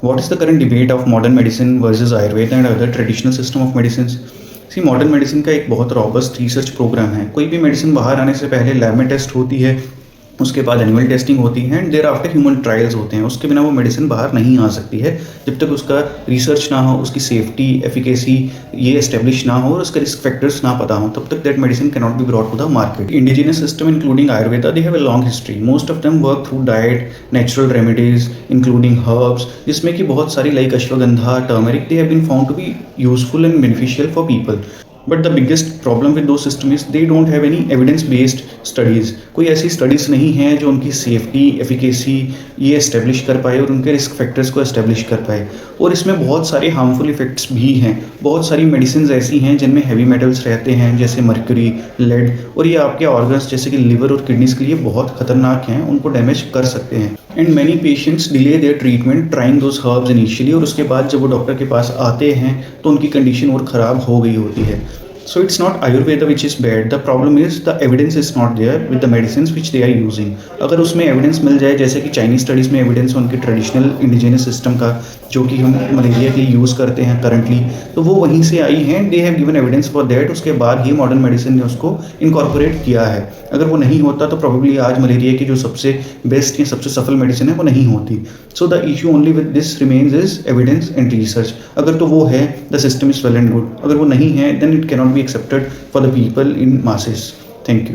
What is the current debate of modern medicine versus Ayurveda and other traditional system of medicines? See modern medicine का एक बहुत robust research programme है। कोई भी medicine बाहर आने से पहले लैब में टेस्ट होती है, उसके बाद एनिमल टेस्टिंग होती है and thereafter human trials होते हैं। उसके बिना वो मेडिसिन बाहर नहीं आ सकती है जब तक उसका रिसर्च ना हो, उसकी सेफ्टी एफिकेसी ये एस्टेब्लिश ना हो और उसके रिस्क फैक्टर्स ना पता हो, तब तक that medicine can not be brought to the market. Indigenous system including Ayurveda they have a long history. Most of them work through diet, natural remedies including herbs, जिसमें कि बहुत सारी like ashwagandha, turmeric, they have been found to be useful and beneficial for people. But the biggest problem with those system is they don't have any evidence based studies. कोई ऐसी studies नहीं हैं जो उनकी सेफ्टी एफिकेसी ये establish कर पाए और उनके रिस्क फैक्टर्स को इस्टेब्लिश कर पाए। और इसमें बहुत सारे हार्मफुल इफेक्ट्स भी हैं। बहुत सारी मेडिसिन ऐसी हैं जिनमें हैवी मेटल्स रहते हैं जैसे मर्क्यूरी, लेड, और ये आपके ऑर्गन्स जैसे कि लिवर और किडनीज के लिए बहुत खतरनाक हैं, उनको डैमेज कर सकते हैं। And many patients delay their treatment trying those herbs initially, और उसके बाद जब वो डॉक्टर के पास आते हैं तो उनकी कंडीशन और ख़राब हो गई होती है। So it's not Ayurveda which is bad. The problem is the evidence is not there with the medicines which they are using. अगर उसमें एविडेंस मिल जाए, जैसे कि चाइनीज स्टडीज़ में एविडेंस उनके ट्रेडिशनल इंडिजिनस सिस्टम का जो कि हम मलेरिया के लिए यूज़ करते हैं करंटली, तो वो वहीं से आई हैं। They have given evidence for that. उसके बाद ही मॉडर्न मेडिसिन ने उसको इनकॉर्पोरेट किया है। अगर वो नहीं होता तो प्रोबेबली आज मलेरिया की जो सबसे बेस्ट या सबसे सफल मेडिसिन है वो नहीं होती। So the issue only with this remains is evidence and research. अगर तो वो है, the system is well and good. अगर वो नहीं है, then it cannot be accepted for the people in masses. Thank you.